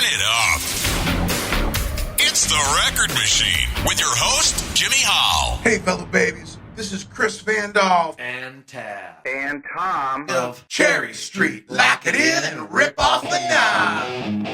it up. It's the Record Machine with your host, Jaimie Hall. Hey, fellow babies. This is Chris VanDahl and Tab and Tom of Cherry Street. Lock it in and rip off the knob.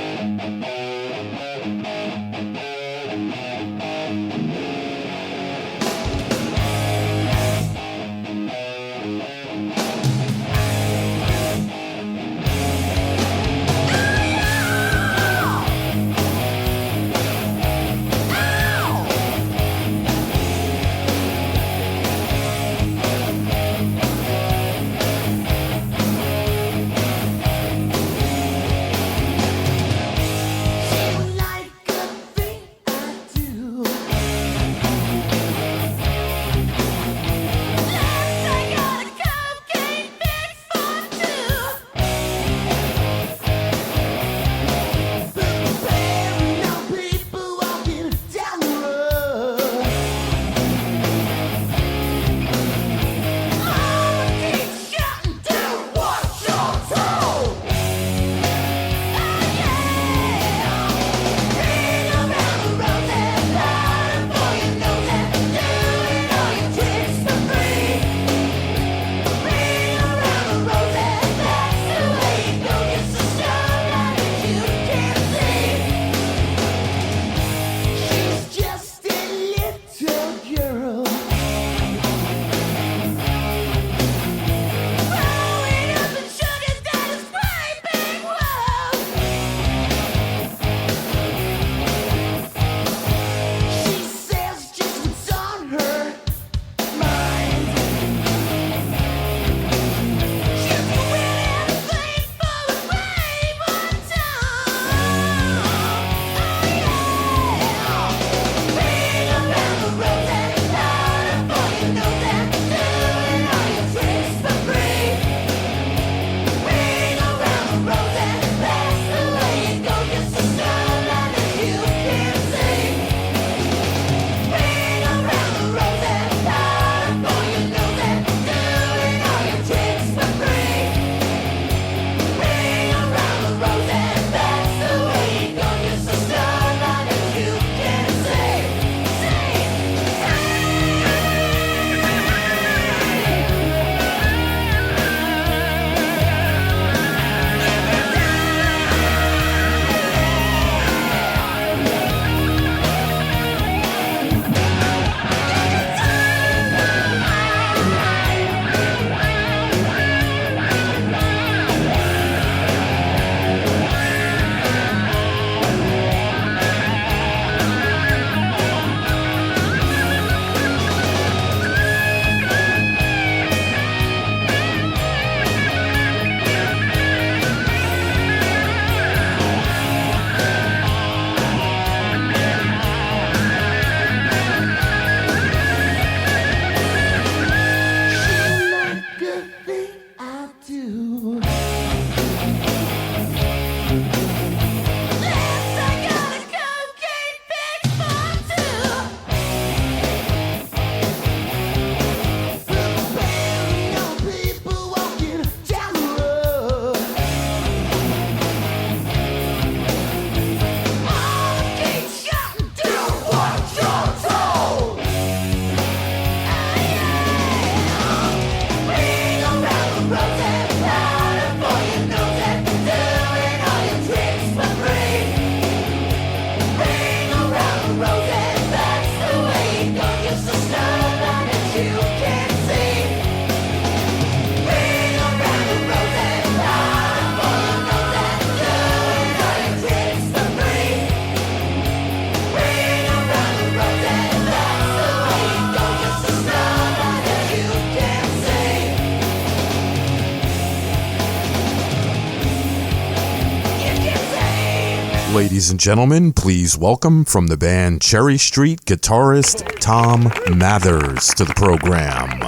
Ladies and gentlemen, please welcome from the band Cherry Street guitarist Tom Mathers to the program.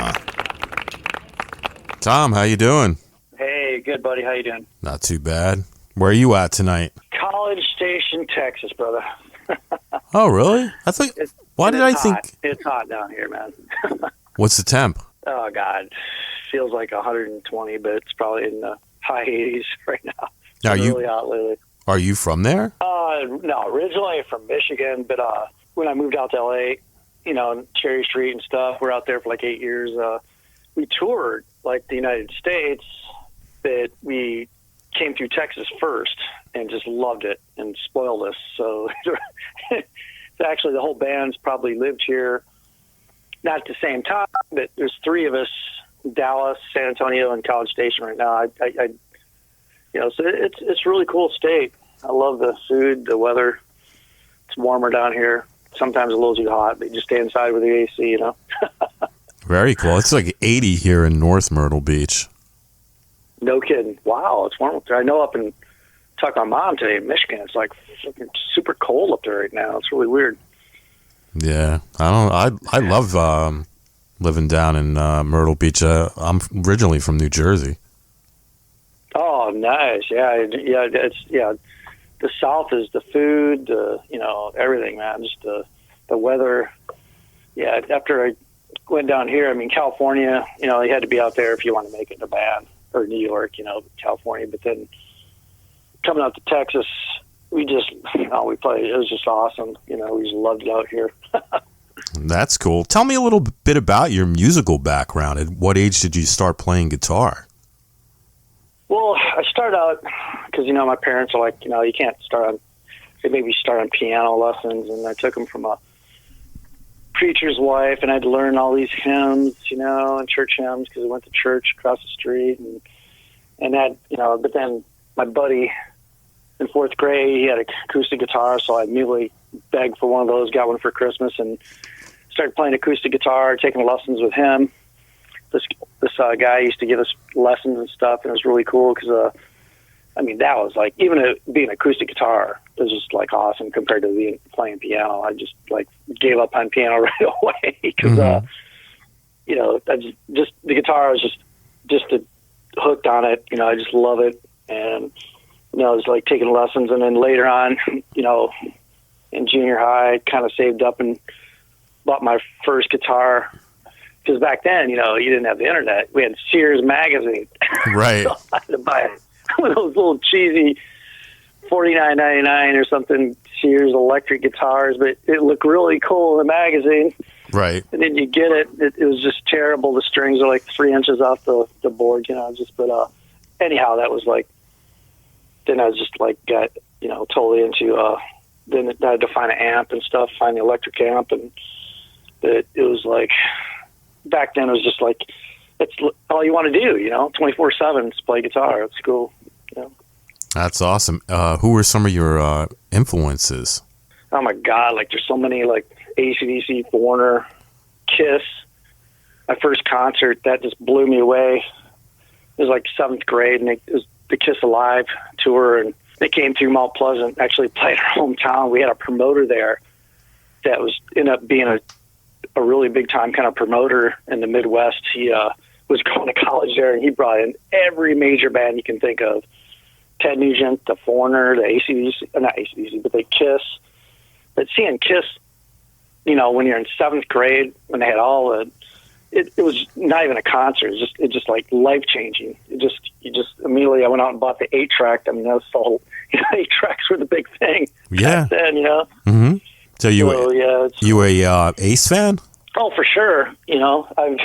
Tom, how you doing? Hey, good buddy. How you doing? Not too bad. Where are you at tonight? College Station, Texas, brother. Oh, really? I think. Why did I think? It's hot down here, man. What's the temp? Oh God, feels like 120, but it's probably in the high 80s right now. Now it's really hot lately. Are you from there? No, originally from Michigan, but when I moved out to LA, Cherry Street and stuff, we're out there for like 8 years. We toured like the United States, but we came through Texas first and just loved it and spoiled us. So actually the whole band's probably lived here, not at the same time, but there's 3 of us, Dallas, San Antonio, and College Station right now. So it's a really cool state. I love the food, the weather. It's warmer down here. Sometimes a little too hot, but you just stay inside with the AC, Very cool. It's like 80 here in North Myrtle Beach. No kidding. Wow, it's warm up there. I know up in talked to my mom today in Michigan. It's like super cold up there right now. It's really weird. Yeah, I love living down in Myrtle Beach. I'm originally from New Jersey. Oh, nice. Yeah. The South is the food, everything, man. Just the weather. Yeah. After I went down here, I mean, California, you had to be out there if you want to make it in a band, or New York, California. But then coming out to Texas, we played. It was just awesome. We just loved it out here. That's cool. Tell me a little bit about your musical background. At what age did you start playing guitar? Well, I started out because, my parents are like, you can't they made me start on piano lessons, and I took them from a preacher's wife, and I had to learn all these hymns, and church hymns because I went to church across the street, and that, but then my buddy in 4th grade, he had an acoustic guitar, so I immediately begged for one of those, got one for Christmas, and started playing acoustic guitar, taking lessons with him. This guy used to give us lessons and stuff, and it was really cool because, that was like, even being acoustic guitar was just like awesome compared to playing piano. I just like gave up on piano right away because, the guitar was just hooked on it. I just love it. And, I was like taking lessons, and then later on, in junior high, I kind of saved up and bought my first guitar. Because back then, you didn't have the internet. We had Sears magazine. Right. So I had to buy one of those little cheesy $49.99 or something Sears electric guitars, but it looked really cool in the magazine. Right. And then you get it. It was just terrible. The strings are like 3 inches off the board, But anyhow, that was like. Then I was just like got totally into. Then I had to find an amp and stuff, find the electric amp, and it was like. Back then, it was just like, it's all you want to do, 24/7, just play guitar. It's cool. That's awesome. Who were some of your influences? Oh, my God. Like, there's so many, like, AC/DC, Warrant, Kiss. My first concert, that just blew me away. It was like 7th grade, and it was the Kiss Alive tour, and they came through Mount Pleasant, actually played our hometown. We had a promoter there that ended up being a really big time kind of promoter in the Midwest. He was going to college there, and he brought in every major band you can think of. Ted Nugent, the Foreigner, the AC/DC, not AC/DC, but the Kiss. But seeing Kiss, when you're in 7th grade, when they had all the, it was not even a concert. It just like life changing. You just immediately, I went out and bought the 8-track. That was the whole, 8-tracks were the big thing. Yeah. Back then, Mm-hmm. So you a Ace fan? Oh, for sure. I've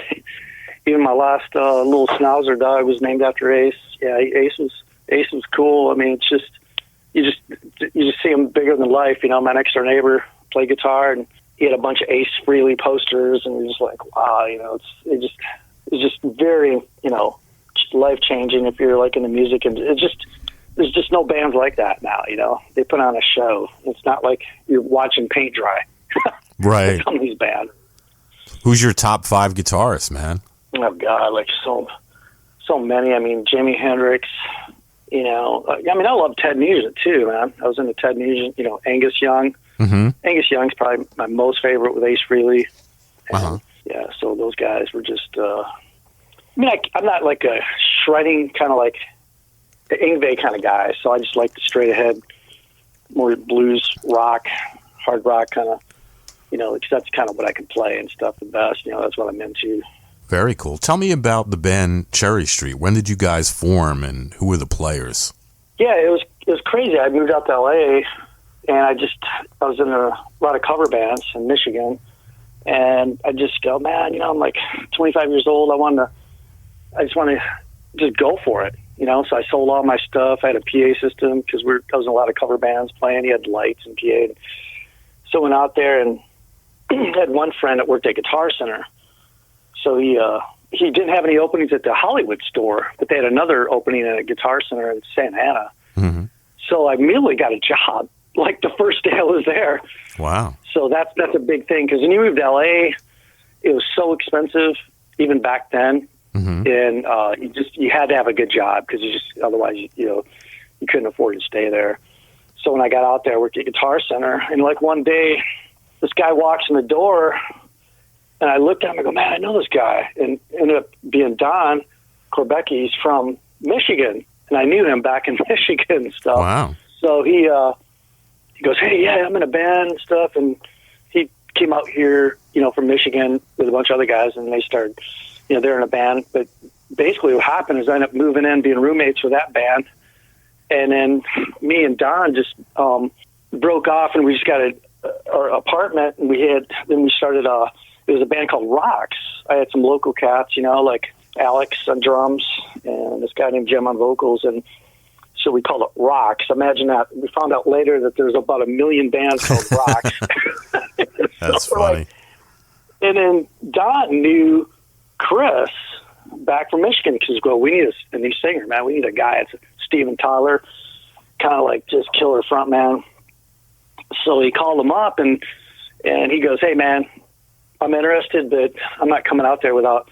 even my last little schnauzer dog was named after Ace. Yeah, Ace was cool. I mean, it's just you just see him bigger than life. My next door neighbor played guitar, and he had a bunch of Ace Frehley posters, and you're just like, wow, it's just very life changing if you're like into music, and there's just no bands like that now, They put on a show. It's not like you're watching paint dry. Right. Some of these bands. Who's your top 5 guitarists, man? Oh, God, like so many. I mean, Jimi Hendrix, I love Ted Nugent, too, man. I was into Ted Nugent, Angus Young. Mm-hmm. Angus Young's probably my most favorite with Ace Frehley. And, Uh-huh. Yeah, so those guys were just, I'm not like a shredding kind of like, the Yngwie kind of guy, so I just like the straight ahead, more blues, rock, hard rock kind of, because that's kind of what I can play and stuff the best. That's what I'm into. Very cool. Tell me about the band Cherry Street. When did you guys form, and who were the players? Yeah, it was crazy. I moved out to LA, and I was in a lot of cover bands in Michigan, and I just go, man, you know, I'm like 25 years old. I just want to just go for it, you know. So I sold all my stuff. I had a PA system because I was in a lot of cover bands playing. He had lights and PA. So I went out there and had one friend that worked at Guitar Center. So he didn't have any openings at the Hollywood store, but they had another opening at a Guitar Center in Santa Ana. Mm-hmm. So I immediately got a job, like the first day I was there. Wow. So that's a big thing, because when you moved to LA, it was so expensive, even back then. Mm-hmm. And you had to have a good job, because otherwise you couldn't afford to stay there. So when I got out there, I worked at Guitar Center, and like one day, this guy walks in the door, and I looked at him and I go, man, I know this guy. And ended up being Don Korbecki. He's from Michigan, and I knew him back in Michigan and stuff. Wow. So he goes, hey, yeah, I'm in a band and stuff. And he came out here, you know, from Michigan with a bunch of other guys, and they started, you know, they're in a band. But basically what happened is I ended up moving in, being roommates with that band. And then me and Don just broke off, and we just got our apartment, and we started it was a band called Rocks. I had some local cats, you know, like Alex on drums and this guy named Jim on vocals, and so we called it Rocks. Imagine that. We found out later that there's about 1 million bands called Rocks. That's funny. And then Don knew Chris back from Michigan, because we need a new singer, man. We need a guy. It's Steven Tyler, kind of like just killer front man. So he called him up, and he goes, hey, man, I'm interested, but I'm not coming out there without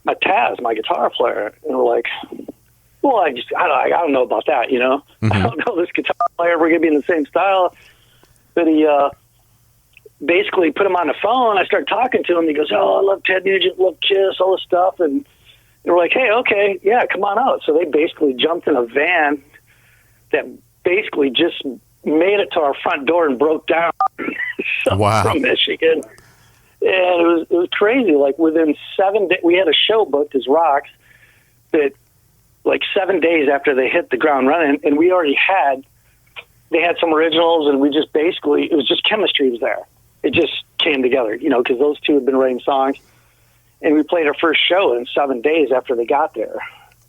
my Taz, my guitar player. And we're like, well, I don't know about that, you know. Mm-hmm. I don't know this guitar player. We're going to be in the same style. But he basically put him on the phone. I started talking to him. He goes, oh, I love Ted Nugent, love Kiss, all this stuff. And we're like, hey, okay, yeah, come on out. So they basically jumped in a van that basically just made it to our front door and broke down. Wow. From Michigan. And it was crazy. Like within 7 days, we had a show booked as Rocks that like 7 days after they hit the ground running, and we already they had some originals, and we just basically, it was just chemistry was there. It just came together, you know, because those two had been writing songs, and we played our first show in 7 days after they got there.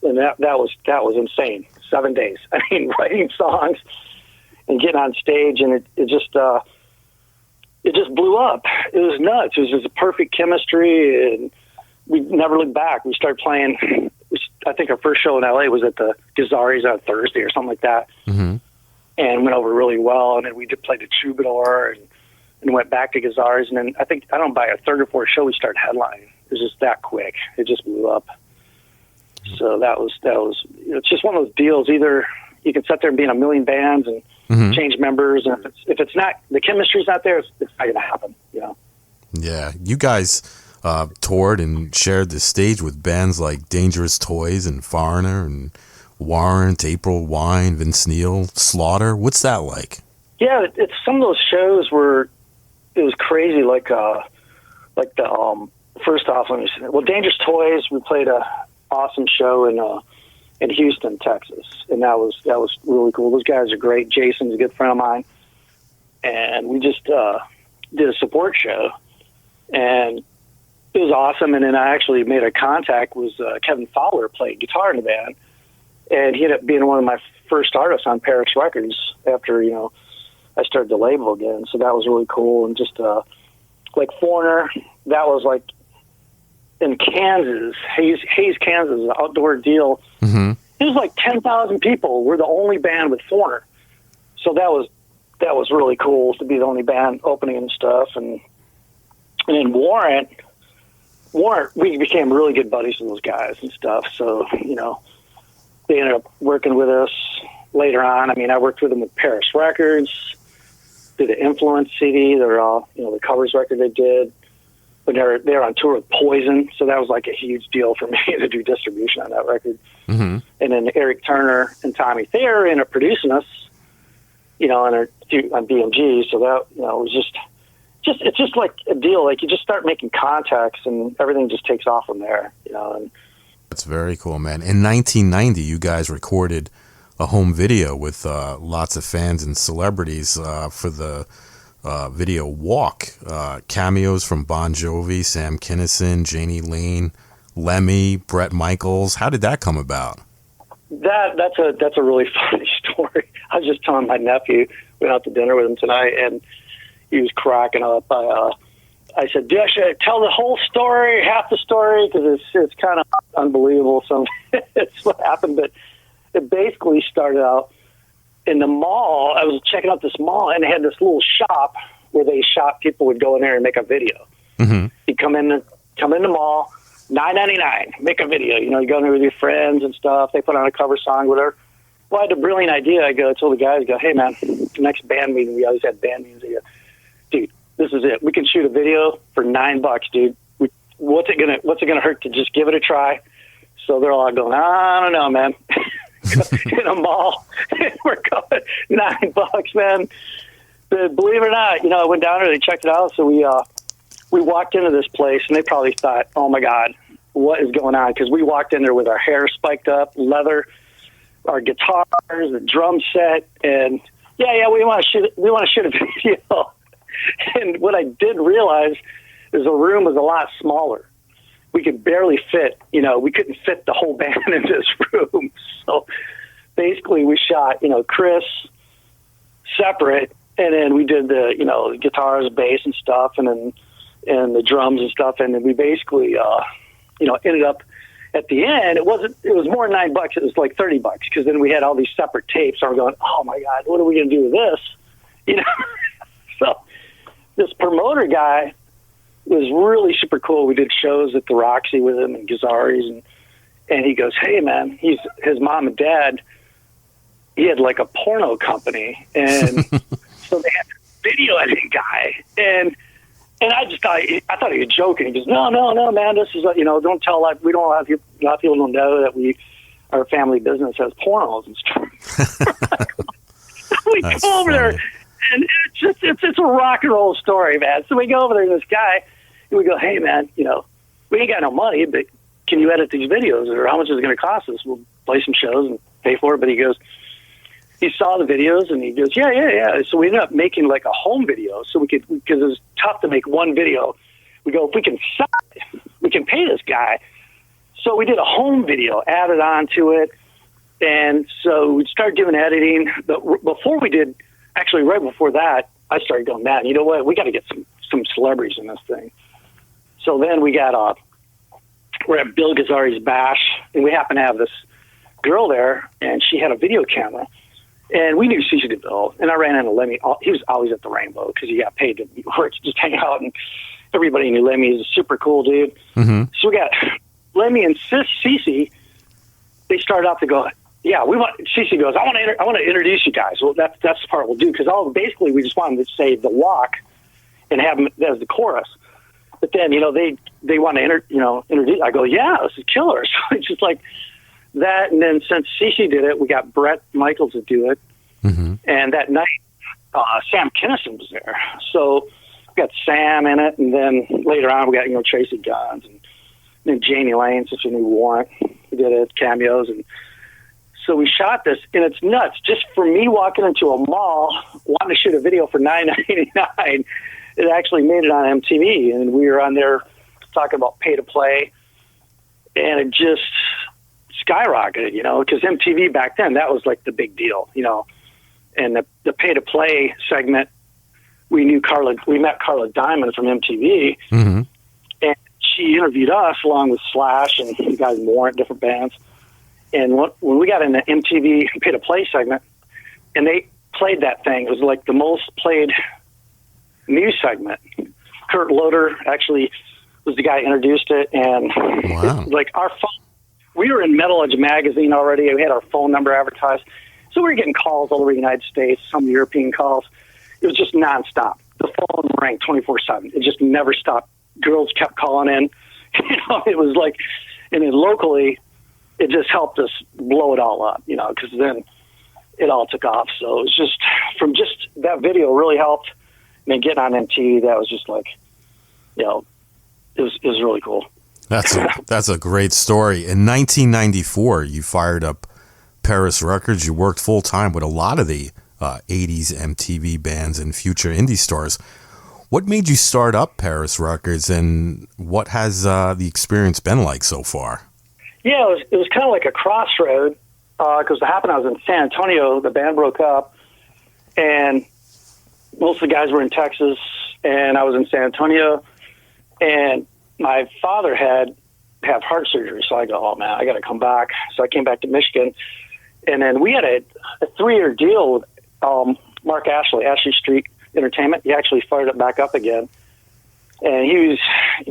And that was insane. 7 days. I mean, writing songs and getting on stage, and it just blew up. It was nuts. It was just a perfect chemistry, and we never looked back. We started playing. I think our first show in LA was at the Gazzari's on Thursday or something like that, mm-hmm. and went over really well. And then we just played the Troubadour and went back to Gazzari's. And then I don't know, by our third or fourth show, we started headlining. It was just that quick. It just blew up. So that was. It's just one of those deals. Either you can sit there and be in 1 million bands and mm-hmm. change members, and if it's not, the chemistry's not there, it's not going to happen, you know. Yeah, you guys toured and shared the stage with bands like Dangerous Toys and Foreigner and Warrant, April Wine, Vince Neil, Slaughter. What's that like? Yeah, it's some of those shows where it was crazy. Like the first off, let me say, well, Dangerous Toys, we played a awesome show in Houston, Texas, and that was really cool. Those guys are great. Jason's a good friend of mine, and we just did a support show, and it was awesome. And then I actually made a contact with Kevin Fowler, played guitar in the band, and he ended up being one of my first artists on Paris Records after, you know, I started the label again. So that was really cool. And just like Foreigner, that was like in Kansas, Hayes, Kansas, an outdoor deal. Mm-hmm. It was like 10,000 people. We're the only band with Foreigner. So that was really cool to be the only band opening and stuff. And then Warrant, we became really good buddies with those guys and stuff. So, you know, they ended up working with us later on. I mean, I worked with them with Paris Records, did the Influence CD. They're all, you know, the covers record they did. But they're on tour with Poison, so that was like a huge deal for me to do distribution on that record. Mm-hmm. And then Eric Turner and Tommy Thayer ended up producing us, you know, on BMG. So that, you know, it was just it's just like a deal. Like you just start making contacts, and everything just takes off from there, you know. And that's very cool, man. In 1990, you guys recorded a home video with lots of fans and celebrities for the video Walk. Cameos from Bon Jovi, Sam Kinison, Janie Lane, Lemmy, Bret Michaels. How did that come about? That's a really funny story. I was just telling my nephew, went out to dinner with him tonight, and he was cracking up. I said, "Dude, should I tell the whole story, half the story, because it's kind of unbelievable. Some it's what happened, but it basically started out in the mall. I was checking out this mall, and they had this little shop where they shop. People would go in there and make a video. Mm-hmm. You come in the mall, $9.99, make a video. You know, you go in there with your friends and stuff. They put on a cover song, whatever. Well, I had a brilliant idea. I told the guys, "Hey man, the next band meeting, we always had band meetings. I go, dude, this is it. We can shoot a video for $9, dude. What's it gonna hurt to just give it a try?" So they're all going, "I don't know, man." In a mall, we're going $9, man. But believe it or not, you know, I went down there. They checked it out. So we walked into this place, and they probably thought, "Oh my God, what is going on?" Because we walked in there with our hair spiked up, leather, our guitars, the drum set, and yeah, we want to shoot a video. And what I did realize is the room was a lot smaller. We could barely fit, you know, we couldn't fit the whole band in this room. So basically we shot, you know, Chris separate, and then we did the, you know, guitars, bass and stuff, and the drums and stuff. And then we basically, you know, ended up at the end, it was more than $9. It was like $30, because then we had all these separate tapes. So we're going, "Oh my God, what are we going to do with this?" You know? So this promoter guy was really super cool. We did shows at the Roxy with him and Gazzari's, and he goes, "Hey man," his mom and dad, he had like a porno company, and so they had a video editing guy, and I thought he was joking. He goes, no, man, this is, you know, don't tell, like, we don't have you, a lot of people don't know that our family business has pornos and stuff. We That's go over there, funny. and it's a rock and roll story, man. So we go over there, and this guy, and we go, "Hey man, you know, we ain't got no money, but can you edit these videos, or how much is it going to cost us? We'll play some shows and pay for it." But he saw the videos, and he goes, yeah. So we ended up making like a home video, so we could, because it was tough to make one video. We go, if we can sell it, we can pay this guy. So we did a home video, added on to it, and so we started doing editing. But before we did, actually right before that, I started going, "Man, you know what? We got to get some celebrities in this thing." So then we're at Bill Gazzari's bash, and we happened to have this girl there, and she had a video camera. And we knew CeCe DeVille, and I ran into Lemmy. He was always at the Rainbow because he got paid to work, just hang out, and everybody knew Lemmy. He's a super cool dude. Mm-hmm. So we got Lemmy and CeCe. They started out to go, "Yeah, we want." CeCe goes, I want to introduce you guys." Well, that's the part we'll do, because basically we just wanted to say the Walk and have them as the chorus. But then, you know, they want to introduce. I go, "Yeah, this is killer." So it's just like that. And then since CeCe did it, we got Bret Michaels to do it. Mm-hmm. And that night, Sam Kinison was there. So we got Sam in it. And then later on, we got, you know, Tracy Guns and then Janie Lane, such a new Warrant. We did it, cameos. And so we shot this, and it's nuts. Just for me walking into a mall, wanting to shoot a video for $9.99, it actually made it on MTV. And we were on there talking about pay to play. And it just skyrocketed, you know, because MTV back then, that was like the big deal, you know. And the pay to play segment, we met Carla Diamond from MTV, Mm-hmm. and she interviewed us along with Slash and you guys more at different bands. And when we got in the MTV pay to play segment, and they played that thing, it was like the most played news segment. Kurt Loder actually was the guy who introduced it, and Wow. like our phone. We were in Metal Edge magazine already. We had our phone number advertised. So we were getting calls all over the United States, some European calls. It was just nonstop. The phone rang 24/7. It just never stopped. Girls kept calling in. You know, it was like, and then locally, it just helped us blow it all up, you know, because then it all took off. So it was just, from just that video really helped. And then getting on MTV, that was just like, you know, it was really cool. That's a great story. In 1994, you fired up Paris Records, you worked full-time with a lot of the 80s MTV bands and future indie stars. What made you start up Paris Records, and what has the experience been like so far? Yeah, it was kind of like a crossroad, because what happened, I was in San Antonio, the band broke up, and most of the guys were in Texas, and I was in San Antonio, and my father had heart surgery, so I go, oh man, I got to come back. So I came back to Michigan, and then we had a 3-year deal with Marc Razzle, Ashley Street Entertainment. He actually fired it back up again, and he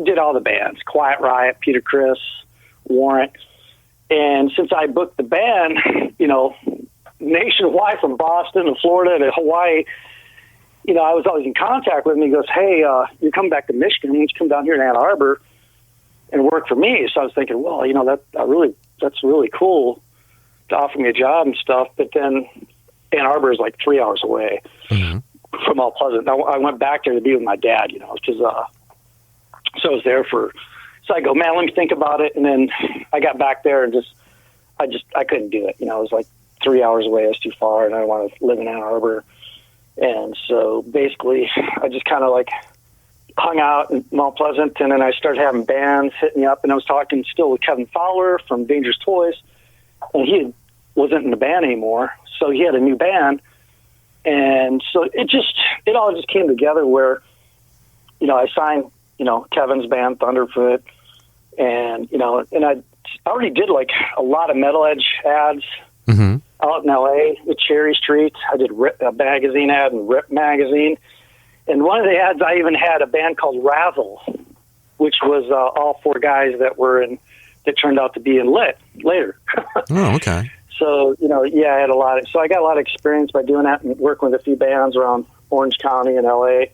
did all the bands, Quiet Riot, Peter Criss, Warrant. And since I booked the band, nationwide from Boston to Florida to Hawaii, I was always in contact with him. He goes, hey, you're coming back to Michigan. Why don't you come down here to Ann Arbor and work for me? So I was thinking, well, that's really cool to offer me a job and stuff. But then Ann Arbor is like 3 hours away from Mount Pleasant. I went back there to be with my dad, because so I was there so I go, man, let me think about it. And then I got back there and I couldn't do it. It was like 3 hours away. It was too far, and I didn't want to live in Ann Arbor. And so basically I just kind of like hung out in Mount Pleasant, and then I started having bands hit me up, and I was talking still with Kevin Fowler from Dangerous Toys, and he wasn't in the band anymore. So he had a new band. And so it all just came together where, I signed, Kevin's band Thunderfoot, and, and I already did like a lot of Metal Edge ads out in LA with Cherry Street. I did a magazine ad in Rip magazine. And one of the ads, I even had a band called Razzle, which was all 4 guys that turned out to be in Lit later. Oh, okay. So, I had so I got a lot of experience by doing that and working with a few bands around Orange County and LA.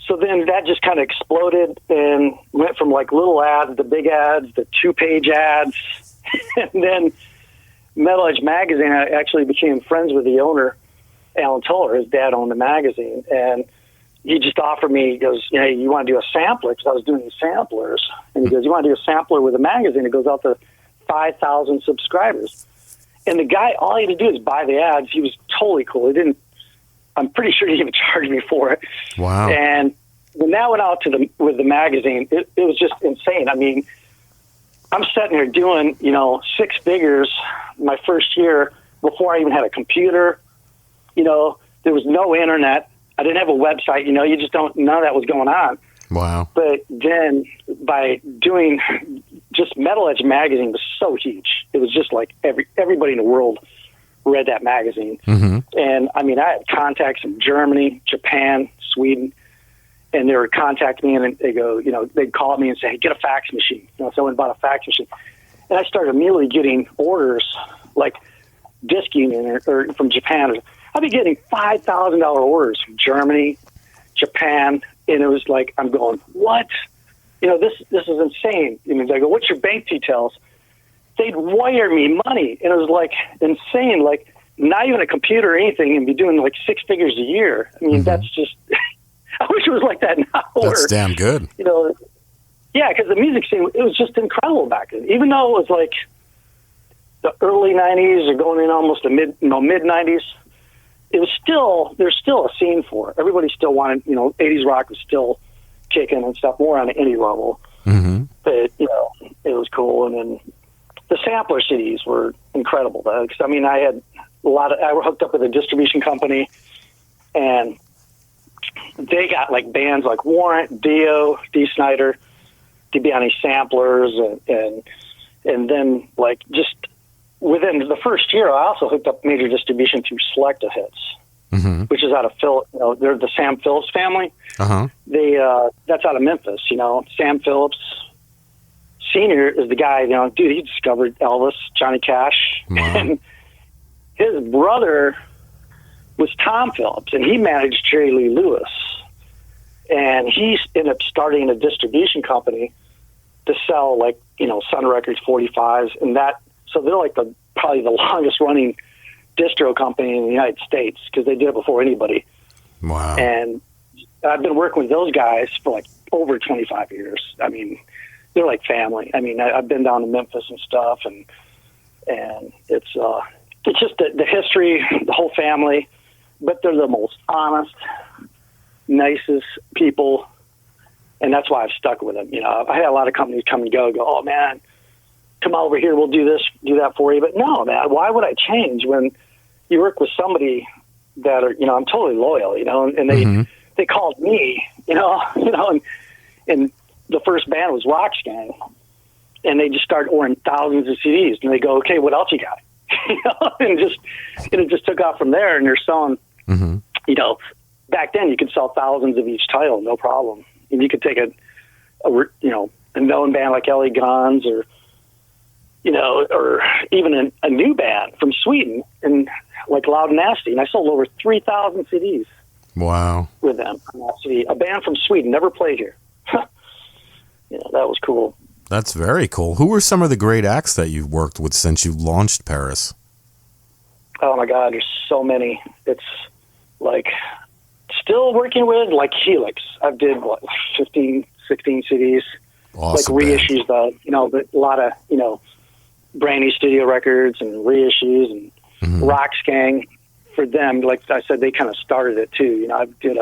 So then that just kind of exploded and went from like little ads to big ads to 2-page ads. And then Metal Edge magazine, I actually became friends with the owner, Alan Toller. His dad owned the magazine, and he just offered me, he goes, hey, you want to do a sampler? Because I was doing these samplers. And he goes, you want to do a sampler with a magazine? It goes out to 5,000 subscribers. And the guy, all he had to do is buy the ads. He was totally cool. I'm pretty sure he didn't even charge me for it. Wow. And when that went out with the magazine, it was just insane. I mean, I'm sitting here doing, 6 figures my first year before I even had a computer. There was no internet. I didn't have a website. You just none of that was going on. Wow. But then by doing just Metal Edge magazine was so huge. It was just like everybody in the world read that magazine. And I mean, I had contacts in Germany, Japan, Sweden, and they would contact me, and they go, they'd call me and say, hey, get a fax machine. So I went and bought a fax machine. And I started immediately getting orders like Disc Union or from Japan. I'd be getting $5,000 orders from Germany, Japan, and it was like, I'm going, what? This is insane. And I go, what's your bank details? They'd wire me money, and it was like insane, like not even a computer or anything, and be doing like 6 figures a year. I mean, that's just, I wish it was like that now. That's damn good. Yeah, because the music scene, it was just incredible back then. Even though it was like the early 90s or going in almost the mid 90s, there's still a scene for it. Everybody still wanted, 80s rock was still kicking and stuff, more on the indie level. But, it was cool. And then the sampler CDs were incredible. Because, I mean, I hooked up with a distribution company, and they got like bands like Warrant, Dio, Dee Snider to be on these samplers, and then like just within the first year, I also hooked up major distribution through Selecta Hits, which is out of they're the Sam Phillips family. That's out of Memphis. Sam Phillips Sr. is the guy. Dude, he discovered Elvis, Johnny Cash, and his brother was Tom Phillips, and he managed Jerry Lee Lewis, and he ended up starting a distribution company to sell like Sun Records 45s, and that. So they're like probably the longest running distro company in the United States, because they did it before anybody. Wow. And I've been working with those guys for like over 25 years. I mean, they're like family. I mean, I've been down to Memphis and stuff, and it's it's just the history, the whole family, but they're the most honest, nicest people, and that's why I've stuck with them. You know, I had a lot of companies come and go, oh man, come over here, we'll do this, do that for you. But no, man, why would I change when you work with somebody that are, you know, I'm totally loyal, you know, and they called me, you know, and the first band was Roxy, and they just started ordering thousands of CDs, and they go, okay, what else you got? You know, and it just took off from there, and they're selling, you know, back then you could sell thousands of each title, no problem. And you could take a known band like LA Guns, or, you know, or even a new band from Sweden, and like Loud and Nasty, and I sold over 3,000 CDs. Wow. With them. A band from Sweden, never played here. You know, that was cool. That's very cool. Who were some of the great acts that you've worked with since you launched Paris? Oh my God, there's so many. It's like still working with like Helix. I did 15, 16 CDs, Awesome like reissues. You know, but a lot of, you know, brand new studio records and reissues, and Roxy for them. Like I said, they kind of started it too. You know, I did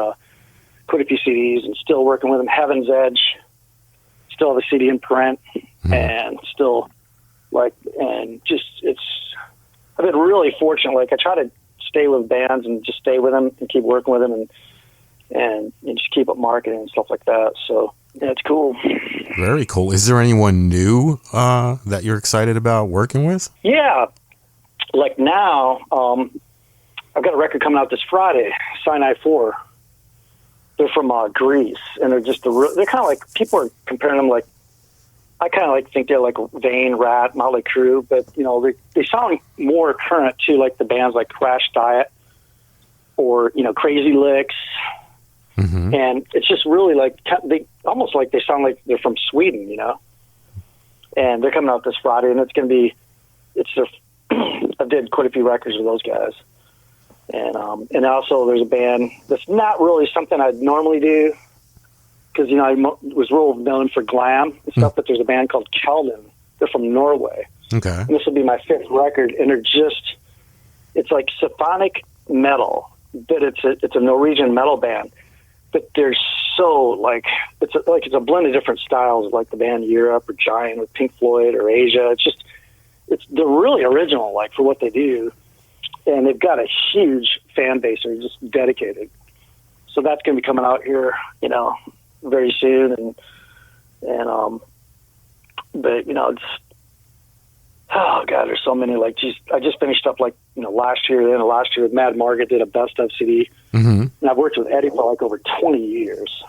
quite a few CDs and still working with them. Heaven's Edge. Still have a CD in print, and still and just I've been really fortunate. Like I try to stay with bands and just stay with them and keep working with them and just keep up marketing and stuff like that. So yeah, it's cool. Very cool. Is there anyone new that you're excited about working with? Yeah, like now I've got a record coming out this Friday, Sinai 4. They're from Greece, and they're just they're kind of like, people are comparing them like, I kind of like think they're like Vane, Rat, Motley Crue, but you know they sound more current too, like the bands like Crash Diet or, you know, Crazy Licks, and it's just really like they almost like they sound like they're from Sweden, you know. And they're coming out this Friday, and it's going to be I did quite a few records with those guys. And also there's a band that's not really something I'd normally do, because, you know, I was real known for glam and stuff, but there's a band called Keldon. They're from Norway. Okay. And this will be my 5th record, and it's like symphonic metal, but it's a Norwegian metal band, but they're so like, it's a blend of different styles, like the band Europe or Giant with Pink Floyd or Asia. They're really original, like, for what they do. And they've got a huge fan base. They're just dedicated. So that's going to be coming out here, you know, very soon. But, you know, it's, oh God, there's so many, like, geez, I just finished up, like, you know, last year with Mad Margaret, did a best of CD. And I've worked with Eddie for like over 20 years.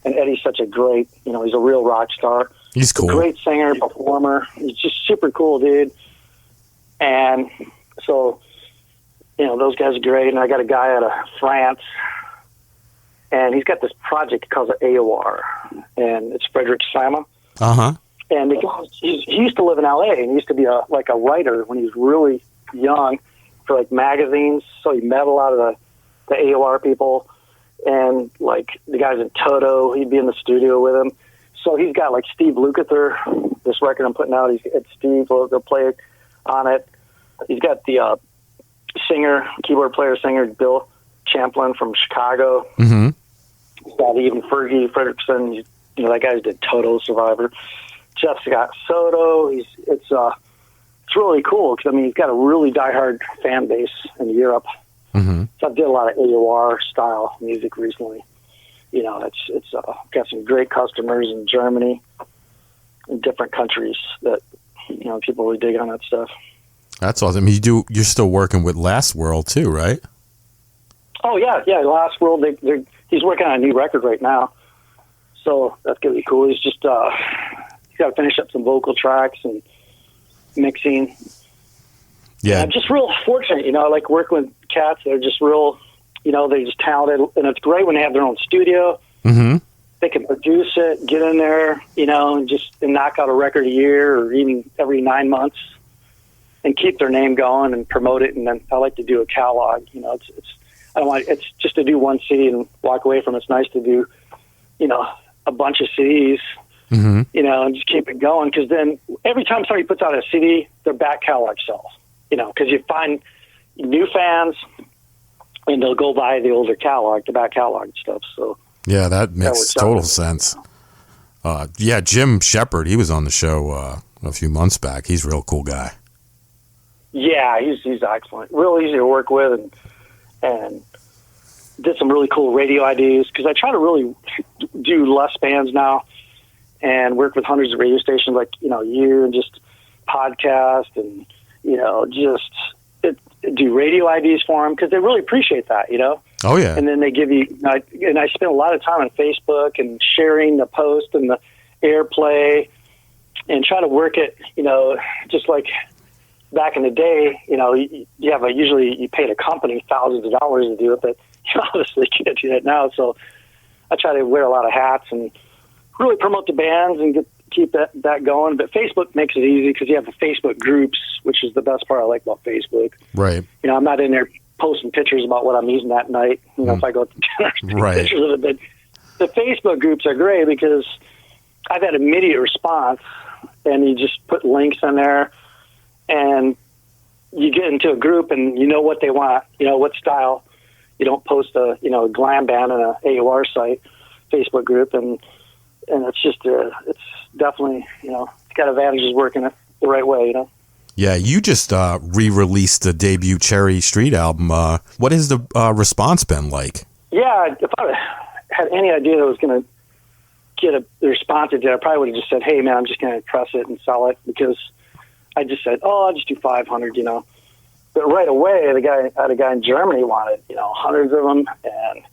And Eddie's such a great, you know, he's a real rock star. He's cool. A great singer, performer. He's just super cool, dude. And so, you know, those guys are great. And I got a guy out of France, and he's got this project he calls it AOR, and it's Frederick Sama. And he used to live in LA, and he used to be a writer when he was really young for like magazines. So he met a lot of the AOR people, and like the guys in Toto, he'd be in the studio with him. So he's got like Steve Lukather, this record I'm putting out. It's Steve, they'll play on it. He's got the keyboard player singer Bill Champlin from Chicago. He's got even Fergie Fredrickson. You know, that guy's did Toto, Survivor. Jeff Scott Soto. It's really cool because, I mean, he's got a really diehard fan base in Europe. So I did a lot of AOR style music recently. You know, it's got some great customers in Germany and different countries that, you know, people really dig on that stuff. That's awesome. You're still working with Last World too, right? Oh yeah. Last World. He's working on a new record right now, so that's gonna be cool. He's just he's got to finish up some vocal tracks and mixing. Yeah, and I'm just real fortunate. You know, I like working with cats. They're just real. You know, they're just talented, and it's great when they have their own studio. They can produce it, get in there, you know, and knock out a record a year or even every 9 months. And keep their name going and promote it. And then I like to do a catalog. You know, it's just to do one CD and walk away from it. It's nice to do, you know, a bunch of CDs, you know, and just keep it going. Because then every time somebody puts out a CD, their back catalog sells. because you find new fans and they'll go buy the older catalog, the back catalog and stuff. So yeah, that makes total sense. Jim Shepard, he was on the show a few months back. He's a real cool guy. Yeah, he's excellent. Real easy to work with, and did some really cool radio ideas, because I try to really do less bands now and work with hundreds of radio stations like, you, and just podcast and, just do radio ideas for them, because they really appreciate that, Oh, yeah. And then they give you, and I spend a lot of time on Facebook and sharing the post and the airplay and try to work it, just like back in the day, usually you paid a company thousands of dollars to do it, but you obviously can't do that now. So I try to wear a lot of hats and really promote the bands and keep that going. But Facebook makes it easy, because you have the Facebook groups, which is the best part I like about Facebook. Right. I'm not in there posting pictures about what I'm eating that night. If I go to dinner, right. Pictures of it. But the Facebook groups are great, because I've had immediate response, and you just put links in there, and you get into a group, and you know what they want, what style. You don't post a glam band in a AOR site, Facebook group, and it's just it's definitely it's got advantages working it the right way. Yeah, you just re-released the debut Cherry Street album. What has the response been like? Yeah, if I had any idea that I was going to get a response to it, I probably would have just said, "Hey, man, I'm just going to press it and sell it," because I just said, "Oh, I'll just do 500," But right away, I had a guy in Germany wanted, hundreds of them, and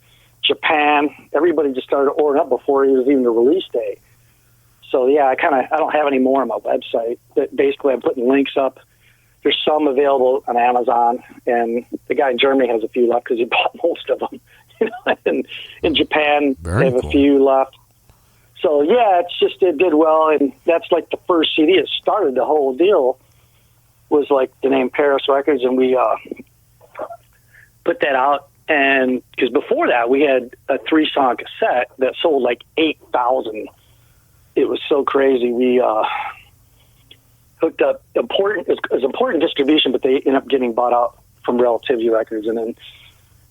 Japan. Everybody just started ordering up before it was even the release date. So yeah, I don't have any more on my website. But basically, I'm putting links up. There's some available on Amazon, and the guy in Germany has a few left because he bought most of them. And in Japan, they have a few left. So yeah, it did well, and that's like the first CD. It started the whole deal. Was like the name Paris Records, and we put that out. And because before that, we had a 3-song cassette that sold like 8,000. It was so crazy. We hooked up important distribution, but they ended up getting bought out from Relativity Records, and then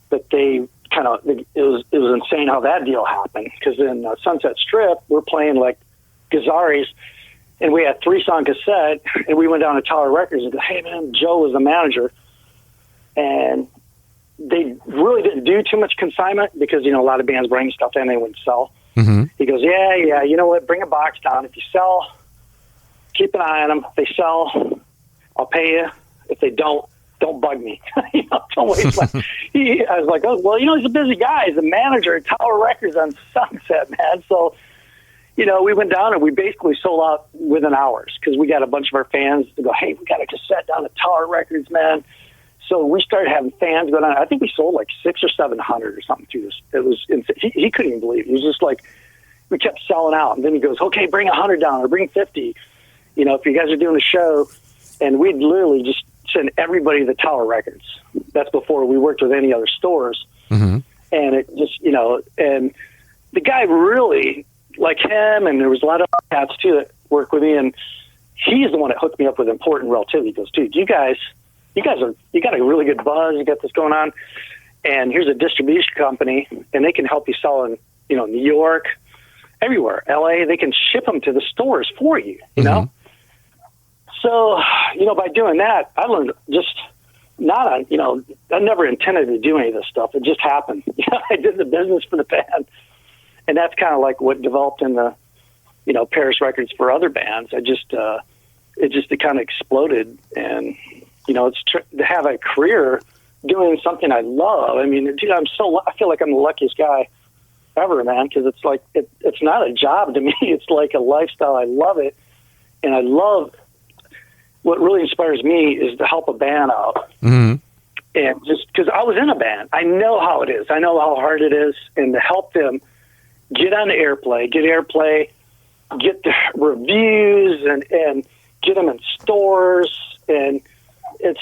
but they it was insane how that deal happened, because in Sunset Strip we're playing like Gazzari's. And we had 3-song cassette, and we went down to Tower Records and go, "Hey, man," Joe was the manager, and they really didn't do too much consignment, because, a lot of bands bring stuff in they wouldn't sell. Mm-hmm. He goes, yeah, you know what, bring a box down. If you sell, keep an eye on them. If they sell, I'll pay you. If they don't bug me. Don't waste my... I was like, oh, well, he's a busy guy. He's a manager at Tower Records on Sunset, man. So... we went down and we basically sold out within hours, because we got a bunch of our fans to go, "Hey, we got a cassette down at Tower Records, man." So we started having fans go down. I think we sold like 600 or 700 or something through this. It was insane. He couldn't even believe it. He was just like, we kept selling out. And then he goes, "Okay, bring 100 down or bring 50. If you guys are doing a show." And we'd literally just send everybody to Tower Records. That's before we worked with any other stores. Mm-hmm. And it just, and the guy really... like him, and there was a lot of other cats too that work with me, and he's the one that hooked me up with Important Relativity. He goes, "Dude, you got a really good buzz. You got this going on, and here's a distribution company, and they can help you sell in, New York, everywhere, LA. They can ship them to the stores for you, you know." So, by doing that, I learned just not on, I never intended to do any of this stuff. It just happened. I did the business for the band. And that's kind of like what developed in the, Paris Records for other bands. It kind of exploded, and to have a career doing something I love. I mean, dude, I feel like I'm the luckiest guy ever, man, because it's like it's not a job to me. It's like a lifestyle. I love it, and I love what really inspires me is to help a band out. Mm-hmm. And just because I was in a band, I know how it is. I know how hard it is, and to help them get on the airplay, get the reviews, and get them in stores, and it's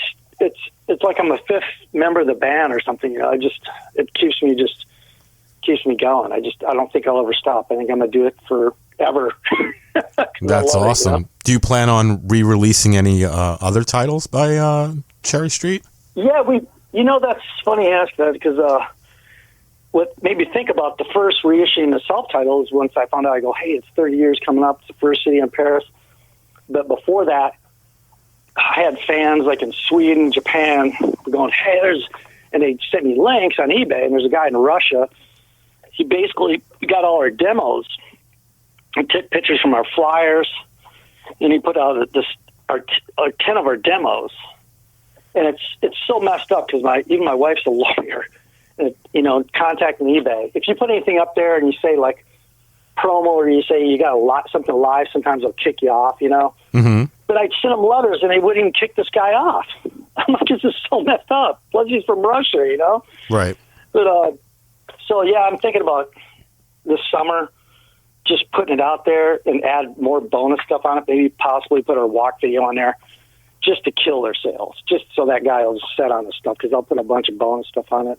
like I'm a fifth member of the band or something. It keeps me going. I don't think I'll ever stop. I think I'm gonna do it ever. That's awesome. Do you plan on re-releasing any other titles by Cherry Street? Yeah, that's funny you ask that, because what made me think about the first reissuing the self-title is once I found out, I go, hey, it's 30 years coming up. It's the first city in Paris. But before that, I had fans like in Sweden, Japan, going, hey, and they sent me links on eBay, and there's a guy in Russia. He basically got all our demos and took pictures from our flyers, and he put out our 10 of our demos. And it's so messed up because even my wife's a lawyer, and, contacting eBay. If you put anything up there and you say like promo, or you say you got something live, sometimes they'll kick you off, Mm-hmm. But I'd send them letters and they wouldn't even kick this guy off. I'm like, this is so messed up. Plus he's from Russia, Right. But so yeah, I'm thinking about this summer just putting it out there and add more bonus stuff on it. Maybe possibly put our walk video on there, just to kill their sales, just so that guy will set on the stuff, because I'll put a bunch of bonus stuff on it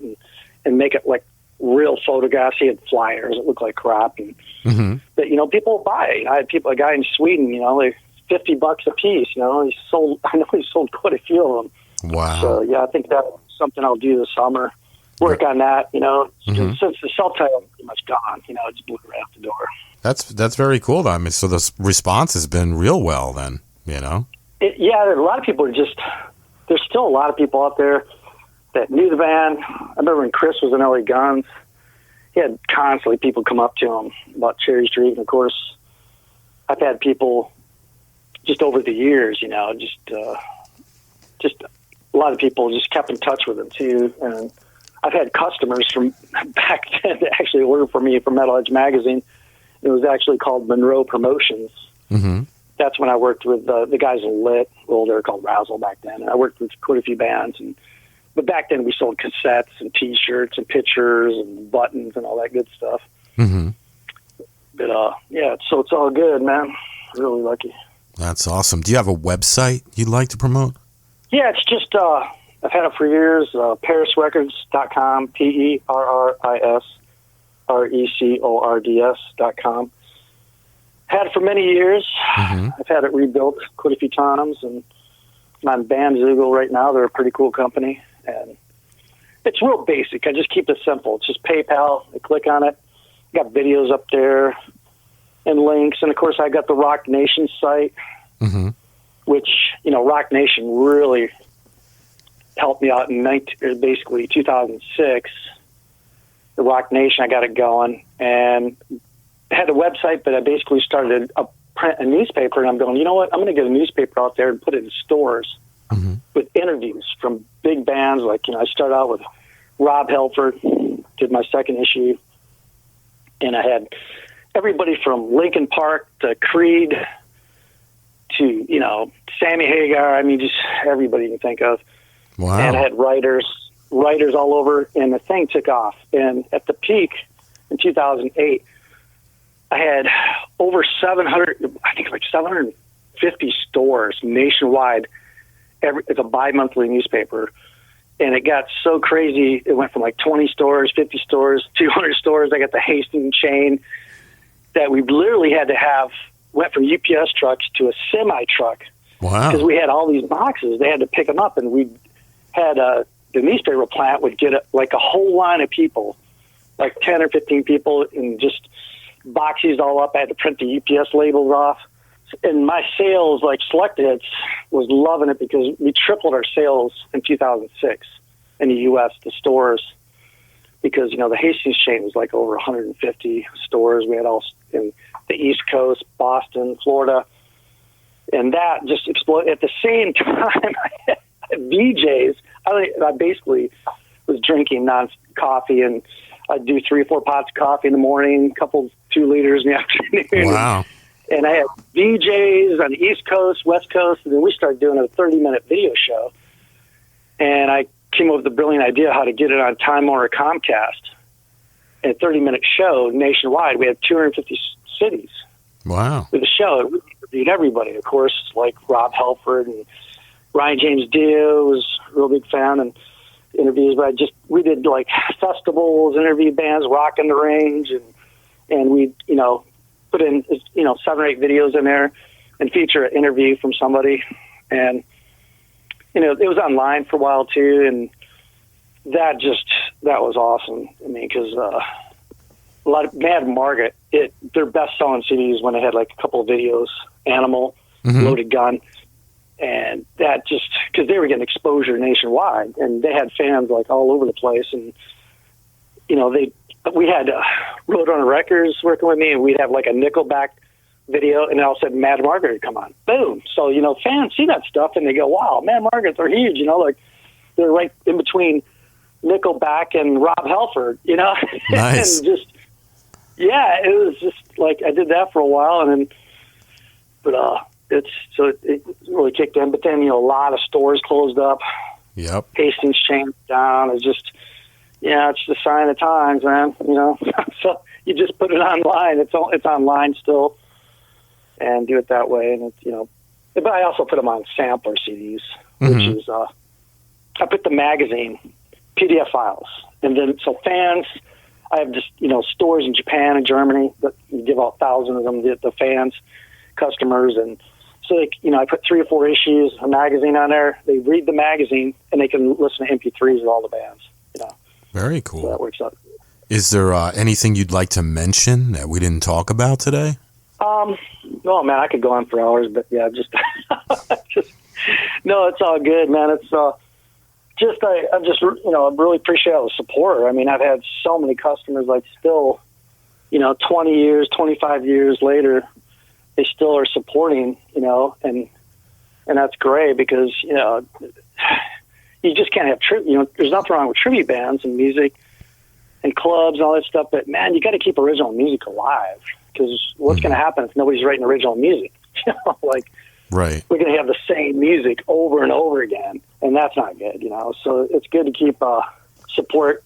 and make it like real photographs. He had flyers that look like crap, and Mm-hmm. but people will buy it. I had a guy in Sweden, they $50 a piece. I know he sold quite a few of them. Wow. So yeah, I think that's something I'll do this summer. Work on that, Mm-hmm. since the self-title is pretty much gone, it just blew right out the door. That's very cool, though. I mean, so the response has been real well then, Yeah, a lot of people there's still a lot of people out there that knew the band. I remember when Chris was in LA Guns, he had constantly people come up to him about Cherry Street. And of course, I've had people just over the years, just a lot of people just kept in touch with him too. And I've had customers from back then that actually ordered for me from Metal Edge Magazine. It was actually called Monroe Promotions. Mm-hmm. That's when I worked with the guys in Lit. Well, they were called Razzle back then. And I worked with quite a few bands. But back then we sold cassettes and T-shirts and pictures and buttons and all that good stuff. Mm-hmm. But yeah, so it's all good, man. Really lucky. That's awesome. Do you have a website you'd like to promote? Yeah, it's just I've had it for years. ParisRecords.com, PerisRecords.com. Had it for many years. Mm-hmm. I've had it rebuilt quite a few times, and I'm on Bandzoogle right now. They're a pretty cool company, and it's real basic. I just keep it simple. It's just PayPal. I click on it. Got videos up there and links, and of course I got the Rock Nation site, Mm-hmm. which Rock Nation really helped me out in basically 2006. The Rock Nation, I got it going, and I had a website, but I basically started print a newspaper, and I'm going, you know what? I'm going to get a newspaper out there and put it in stores Mm-hmm. with interviews from big bands. Like, I started out with Rob Halford, did my second issue, and I had everybody from Linkin Park to Creed to, Sammy Hagar. I mean, just everybody you can think of. Wow. And I had writers all over, and the thing took off. And at the peak in 2008, I had over 750 stores nationwide. It's a bi-monthly newspaper. And it got so crazy, it went from like 20 stores, 50 stores, 200 stores. I got the Hastings chain that we literally had to went from UPS trucks to a semi-truck. Wow. Because we had all these boxes. They had to pick them up, and we had the newspaper plant would get like a whole line of people, like 10 or 15 people, and just boxes all up. I had to print the UPS labels off. And my sales, like Select Hits, was loving it because we tripled our sales in 2006 in the U.S., the stores, because, the Hastings chain was like over 150 stores. We had all in the East Coast, Boston, Florida, and that just exploded. At the same time, I had VJs. I basically was drinking coffee, and I'd do 3 or 4 pots of coffee in the morning, 2 liters in the afternoon. Wow. And I had VJs on the East Coast, West Coast, and then we started doing a 30-minute video show. And I came up with the brilliant idea how to get it on Time Warner Comcast. A 30-minute show nationwide. We had 250 cities. Wow. With the show, we interviewed everybody, of course, like Rob Halford and Ryan James Dio was a real big fan and interviews. But we did like festivals, interviewed bands, Rock in the Range, and we, put in, 7 or 8 videos in there and feature an interview from somebody. And, it was online for a while too. And that was awesome. I mean, because a lot of Mad Margaret, their best selling CDs when they had like a couple of videos, Animal, Loaded Gun. And that just, because they were getting exposure nationwide, and they had fans like all over the place. And, we had Roadrunner Records working with me, and we'd have like a Nickelback video, and then all of a sudden Mad Margaret would come on. Boom. So, fans see that stuff, and they go, wow, Mad Margaret, they're huge, like they're right in between Nickelback and Rob Halford, Nice. And just, yeah, it was just like, I did that for a while, and then, it really kicked in. But then, a lot of stores closed up. Yep. Hastings changed down. It's just, it's the sign of times, man. So you just put it online. It's online still, and do it that way. And it's but I also put them on sampler CDs, which is I put the magazine PDF files, and then so fans. I have just stores in Japan and Germany that give out thousands of them. The fans, customers, and so I put 3 or 4 issues, a magazine on there. They read the magazine, and they can listen to MP3s of all the bands. Very cool. So that works out. Is there anything you'd like to mention that we didn't talk about today? No, man, I could go on for hours, but yeah, no, it's all good, man. It's I really appreciate all the support. I mean, I've had so many customers, like still, 20 years, 25 years later, they still are supporting, and that's great because, you just can't have there's nothing wrong with tribute bands and music and clubs and all that stuff, but man, you got to keep original music alive because what's going to happen if nobody's writing original music? Right. We're going to have the same music over and over again, and that's not good, So it's good to keep support,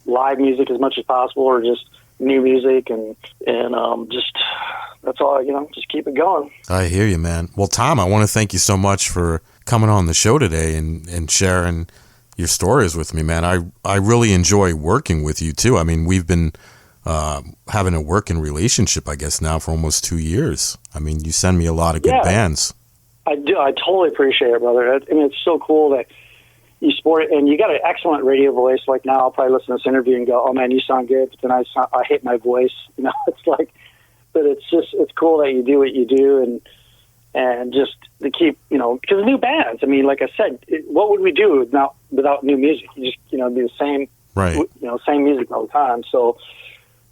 live music as much as possible, or just new music, and just that's all. Just keep it going. I hear you, man. Well, Tom, I want to thank you so much for coming on the show today and sharing your stories with me, man. I really enjoy working with you too. I mean, we've been having a working relationship, I guess, now for almost 2 years. I mean, you send me a lot of good bands. I do. I totally appreciate it, brother. I mean, it's so cool that you support it, and you got an excellent radio voice. Like now, I'll probably listen to this interview and go, "Oh man, you sound good," but then I hate my voice. It's like, but it's cool that you do what you do, and just to keep, because new bands. I mean, like I said, what would we do without new music? You just, do the same, right? Same music all the time. So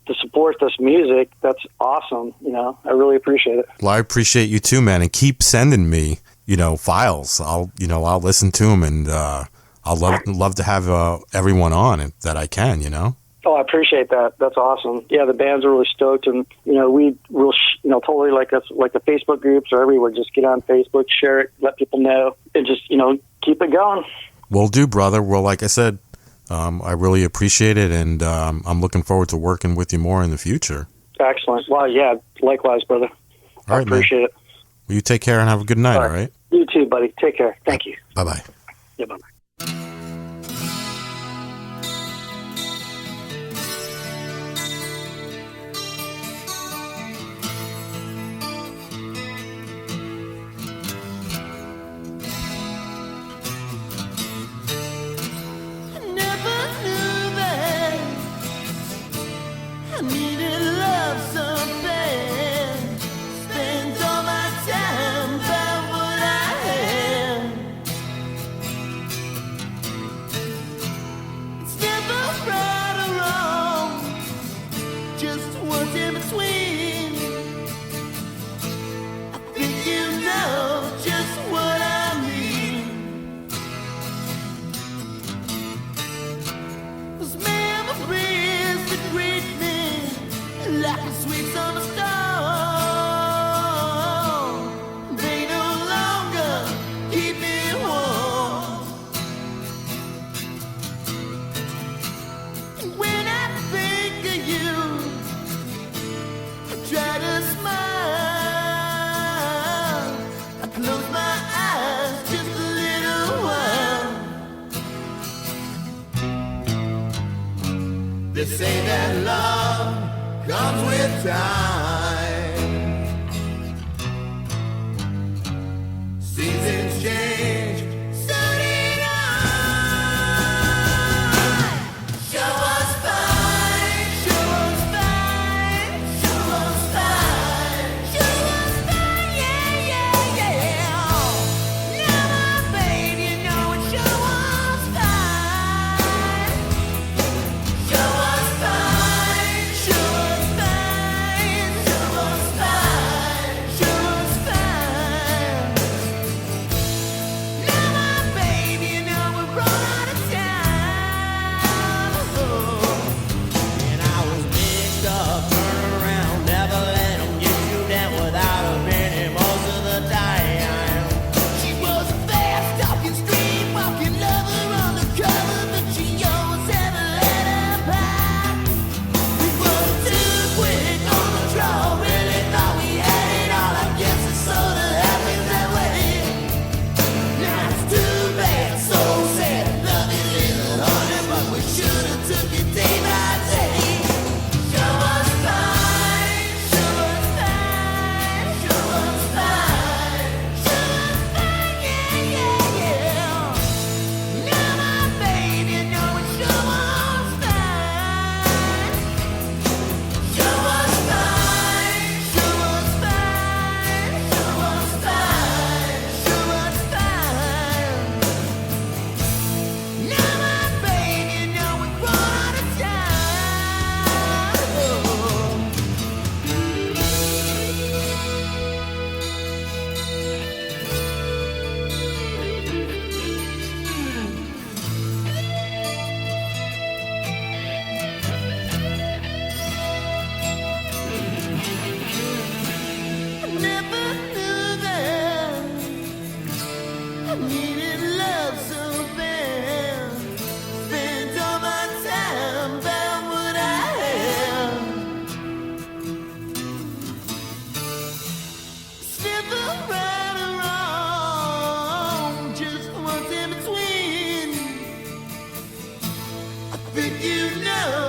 to support this music, that's awesome. I really appreciate it. Well, I appreciate you too, man, and keep sending me, files. I'll listen to them, and I'll love to have everyone on that I can, Oh, I appreciate that. That's awesome. Yeah, the bands are really stoked, and we will, totally like us, like the Facebook groups or everywhere. Just get on Facebook, share it, let people know, and just keep it going. Will do, brother. Well, like I said, I really appreciate it, and I'm looking forward to working with you more in the future. Excellent. Well, yeah, likewise, brother. All right, appreciate it. Well, you take care and have a good night. All right. You too, buddy. Take care. Thank you. Bye bye. Yeah, bye bye. They say that love comes with time. Seasons change. So did I. Show was fine. Show was fine. Show was fine. Show was fine. Yeah, yeah, yeah. Now my baby, you know it sure was fine. Show was fine. Show was fine. Show was fine. Show was fine. Now my baby, you know we're run out of time. And I was mixed up, turn around, never let 'em get you down without a minute most of the time. She was a fast talking, street walking lover on the cover, but she always had a let her back. We were too quick on the draw, really thought we had it all. I guess it sort of happened that way. Now it's too bad, so sad. Love you, little honey, but we should have took it day by day. Show was fine, show was fine, show was fine, show was fine, yeah, yeah, yeah. Now my baby, you know it sure was fine. Show was fine, show was fine, show was fine, show was fine. Now my baby, you know we're run out of time. I never knew that I needed love so bad. Spent all my time about what I had. It's never right or wrong, just what's in between. I think you know